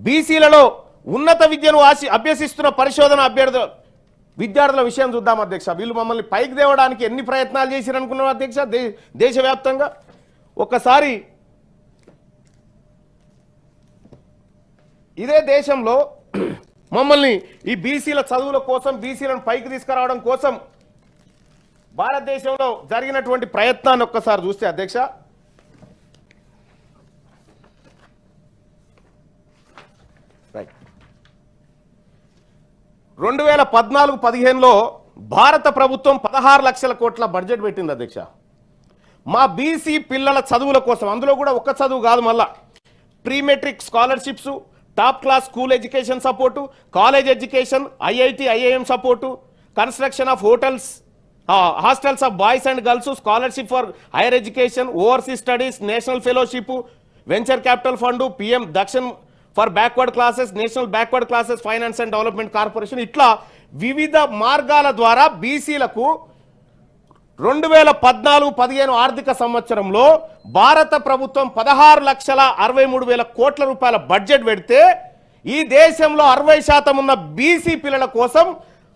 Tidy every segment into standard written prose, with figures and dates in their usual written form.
బీసీలలో ఉన్నత విద్యను అభ్యసిస్తున్న పరిశోధన విద్యార్థుల విషయం చూద్దాం అధ్యక్ష. వీళ్ళు మమ్మల్ని పైకి తేవడానికి ఎన్ని ప్రయత్నాలు చేశారనుకున్నారు అధ్యక్ష దేశవ్యాప్తంగా. ఒక్కసారి ఇదే దేశంలో మమ్మల్ని ఈ బీసీల చదువుల కోసం, బీసీలను పైకి తీసుకురావడం కోసం భారతదేశంలో జరిగినటువంటి ప్రయత్నాన్ని ఒక్కసారి చూస్తే అధ్యక్ష, రైట్ 2014-15లో భారత ప్రభుత్వం 16 లక్షల కోట్ల బడ్జెట్ పెట్టింది అధ్యక్ష మా బీసీ పిల్లల చదువుల కోసం. అందులో కూడా ఒక్క చదువు కాదు, మళ్ళా pre matric scholarships, top class school education support, college education, IIT IIM support, construction of hostels of boys and girls, scholarship for higher education, overseas studies, national fellowship, venture capital fund, PM Dakshin for backward classes, national backward classes finance and development corporation. ఇట్లా వివిధ మార్గాల ద్వారా బీసీలకు 2014-15 ఆర్థిక సంవత్సరంలో భారత ప్రభుత్వం 16,63,000 కోట్ల రూపాయల బడ్జెట్ పెడితే ఈ దేశంలో 60% ఉన్న బీసీ పిల్లల కోసం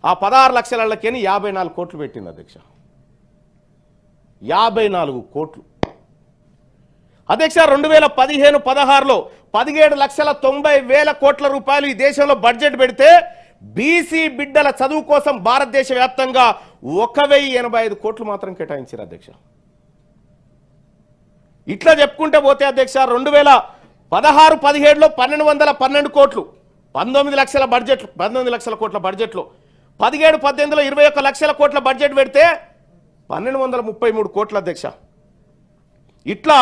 ఆ 16 లక్షలకి 54 కోట్లు పెట్టింది అధ్యక్ష. 54 కోట్లు అధ్యక్ష. 2015-16లో 17,90,000 కోట్ల రూపాయలు ఈ దేశంలో బడ్జెట్ పెడితే బీసీ బిడ్డల చదువు కోసం భారతదేశ వ్యాప్తంగా 1,085 కోట్లు మాత్రం కేటాయించారు అధ్యక్ష. ఇట్లా చెప్పుకుంటే పోతే అధ్యక్ష 2016-17లో 1,212 కోట్లు, 19 లక్షల బడ్జెట్, 19 లక్షల కోట్ల బడ్జెట్లో 17-18లో 21 లక్షల కోట్ల బడ్జెట్ పెడితే 1,233 కోట్ల అధ్యక్ష. ఇట్లా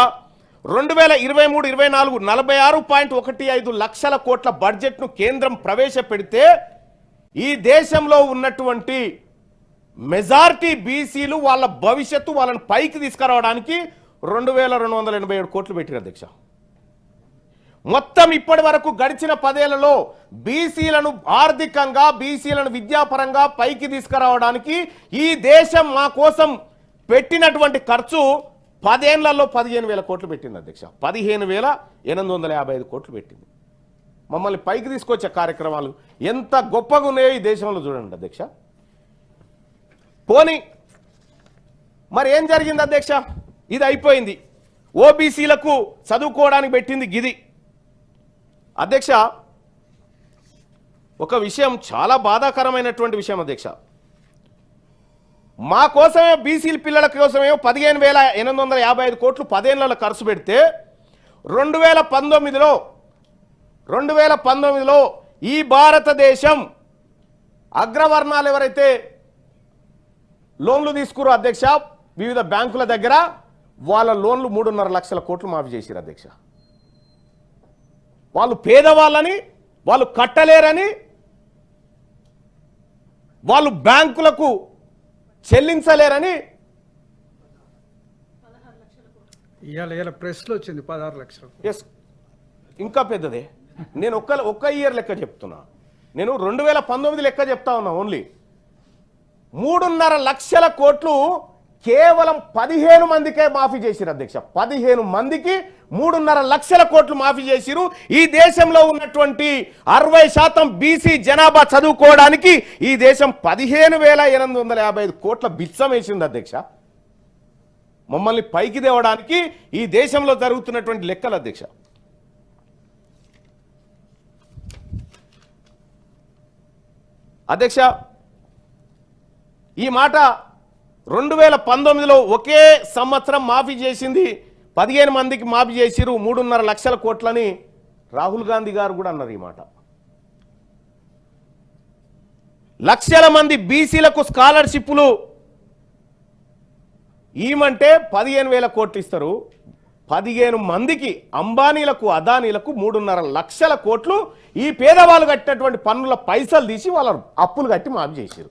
2023-24 46.15 లక్షల కోట్ల బడ్జెట్ను కేంద్రం ప్రవేశపెడితే ఈ దేశంలో ఉన్నటువంటి మెజారిటీ బీసీలు వాళ్ళ భవిష్యత్తు వాళ్ళని పైకి తీసుకురావడానికి 2,287 కోట్లు పెట్టారు అధ్యక్ష. మొత్తం ఇప్పటి వరకు గడిచిన 10 ఏళ్లలో బీసీలను ఆర్థికంగా, బీసీలను విద్యాపరంగా పైకి తీసుకురావడానికి ఈ దేశం మా కోసం పెట్టినటువంటి ఖర్చు 10 ఏళ్లలో 15,000 కోట్లు పెట్టింది అధ్యక్ష. 15,855 కోట్లు పెట్టింది. మమ్మల్ని పైకి తీసుకొచ్చే కార్యక్రమాలు ఎంత గొప్పగా ఉన్నాయో ఈ దేశంలో చూడండి అధ్యక్ష. పోనీ మరి ఏం జరిగింది అధ్యక్ష? ఇది అయిపోయింది. ఓబీసీలకు చదువుకోవడానికి పెట్టింది గిది అధ్యక్ష. ఒక విషయం, చాలా బాధాకరమైనటువంటి విషయం అధ్యక్ష. మా కోసమే, బీసీల పిల్లల కోసమే 15,855 కోట్లు 10 ఏళ్లలో ఖర్చు పెడితే 2019లో ఈ భారతదేశం అగ్రవర్ణాలు ఎవరైతే లోన్లు తీసుకురో అధ్యక్ష వివిధ బ్యాంకుల దగ్గర, వాళ్ళ లోన్లు 3.5 లక్షల కోట్లు మాఫీ చేశారు అధ్యక్ష. వాళ్ళు పేదవాళ్ళని, వాళ్ళు కట్టలేరని, వాళ్ళు బ్యాంకులకు చెల్లించలేరని ఇవాళ ప్రెస్లో వచ్చింది 16 లక్షలు. ఎస్, ఇంకా పెద్దదే. నేను ఒక్క ఇయర్ లెక్క చెప్తున్నా. నేను 2019 లెక్క చెప్తా ఉన్నా. ఓన్లీ 3.5 లక్షల కోట్లు కేవలం 15 మందికే మాఫీ చేసిరు అధ్యక్ష. 15 మందికి 3.5 లక్షల కోట్లు మాఫీ చేసిరు. ఈ దేశంలో ఉన్నటువంటి 60% బీసీ జనాభా చదువుకోవడానికి ఈ దేశం 15,855 కోట్ల బిచ్చం వేసింది అధ్యక్ష. మమ్మల్ని పైకి తేవడానికి ఈ దేశంలో జరుగుతున్నటువంటి లెక్కలు అధ్యక్ష. అధ్యక్ష, ఈ మాట 2019లో ఒకే సంవత్సరం మాఫీ చేసింది 15 మందికి మాఫీ చేసిరు 3.5 లక్షల కోట్లని రాహుల్ గాంధీ గారు కూడా అన్నారు. ఈ మాట లక్షల మంది బీసీలకు స్కాలర్షిప్లు ఈమంటే 15,000 కోట్లు ఇస్తారు. 15 మందికి అంబానీలకు, అదానీలకు 3.5 లక్షల కోట్లు ఈ పేదవాళ్ళు కట్టినటువంటి పన్నుల పైసలు తీసి వాళ్ళ అప్పులు కట్టి మాఫీ చేశారు.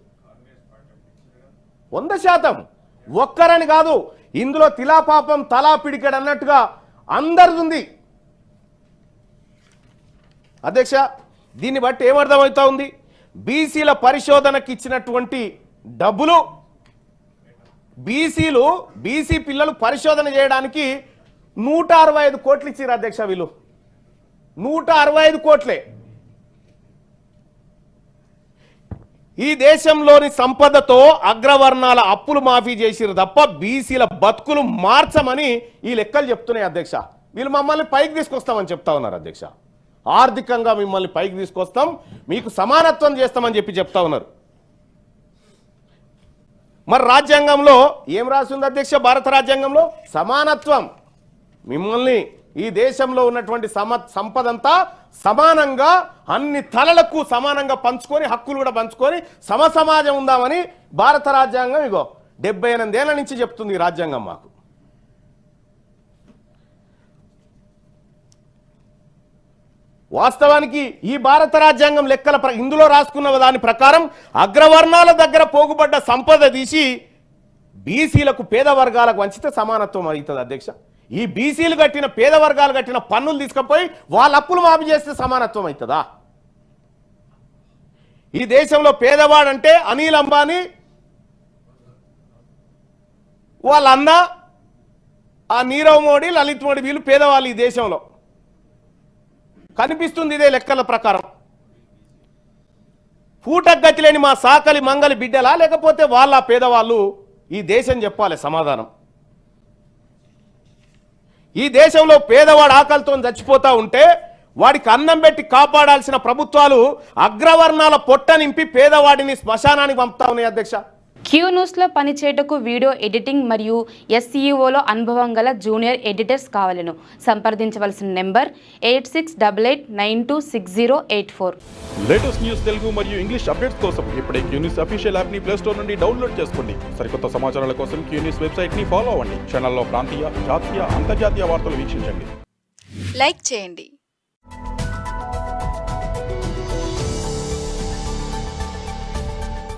100%. ఒక్కరని కాదు, ఇందులో తిలాపాపం తలా పిడికడు అన్నట్టుగా అందరిది ఉంది అధ్యక్ష. దీన్ని బట్టి ఏమర్థమవుతా ఉంది? బీసీల పరిశోధనకి ఇచ్చినటువంటి డబ్బులు బీసీ పిల్లలు పరిశోధన చేయడానికి 165 కోట్లు ఇచ్చారు అధ్యక్ష. వీళ్ళు 165 కోట్లే. ఈ దేశంలోని సంపదతో అగ్రవర్ణాల అప్పులు మాఫీ చేసిరు తప్ప బీసీల బతుకులు మార్చమని ఈ లెక్కలు చెప్తున్నాయి అధ్యక్ష. వీళ్ళు మమ్మల్ని పైకి తీసుకొస్తామని చెప్తా ఉన్నారు అధ్యక్ష. ఆర్థికంగా మిమ్మల్ని పైకి తీసుకొస్తాం, మీకు సమానత్వం చేస్తామని చెప్తా ఉన్నారు. మరి రాజ్యాంగంలో ఏం రాసి ఉంది అధ్యక్ష? భారత రాజ్యాంగంలో సమానత్వం. మిమ్మల్ని ఈ దేశంలో ఉన్నటువంటి సంపదంతా సమానంగా అన్ని తలలకు సమానంగా పంచుకొని హక్కులు కూడా పంచుకొని సమసమాజం ఉందామని భారత రాజ్యాంగం 78 ఏళ్ల నుంచి చెప్తుంది ఈ రాజ్యాంగం మాకు. వాస్తవానికి ఈ భారత రాజ్యాంగం లెక్కల ఇందులో రాసుకున్న దాని ప్రకారం అగ్రవర్ణాల దగ్గర పోగుబడ్డ సంపద తీసి బీసీలకు పేద వర్గాలకు వంచితే సమానత్వం అవుతుంది అధ్యక్ష. ఈ బీసీలు కట్టిన పేద వర్గాలు కట్టిన పన్నులు తీసుకుపోయి వాళ్ళ అప్పులు మాఫీ చేస్తే సమానత్వం అవుతుందా? ఈ దేశంలో పేదవాడంటే అనిల్ అంబానీ వాళ్ళ అన్న ఆ నీరవ్ మోడీ, లలిత్ మోడీ, వీళ్ళు పేదవాళ్ళు ఈ దేశంలో. కనిపిస్తుంది ఇదే లెక్కల ప్రకారం. పూటగతి లేని మా సాకలి మంగలి బిడ్డలా లేకపోతే వాళ్ళ పేదవాళ్ళు? ఈ దేశం చెప్పాలి సమాధానం. ఈ దేశంలో పేదవాడు ఆకలితో చచ్చిపోతా ఉంటే వాడికి అన్నం పెట్టి కాపాడాల్సిన ప్రభుత్వాలు అగ్రవర్ణాల పొట్ట నింపి పేదవాడిని శ్మశానానికి పంపుతా ఉన్నాయి అధ్యక్ష. క్యూ న్యూస్లో పనిచేయటకు వీడియో ఎడిటింగ్ మరియు SEOలో అనుభవం గల జూనియర్ ఎడిటర్స్ కావాలను సంప్రదించవలసిన నెంబర్ 8688926084. లేటెస్ట్ న్యూస్ తెలుగు మరియు ఇంగ్లీష్ అప్డేట్స్ కోసం ఇప్పుడే క్యూ న్యూస్ అఫీషియల్ యాప్ ని ప్లే స్టోర్ నుండి డౌన్లోడ్ చేసుకోండి. సరికొత్త సమాచారాల కోసం క్యూ న్యూస్ వెబ్సైట్ ని ఫాలో అవ్వండి. ఛానల్లో ప్రాంతీయ, జాతీయ, అంతర్జాతీయ వార్తలు వీక్షించండి. లైక్ చేయండి,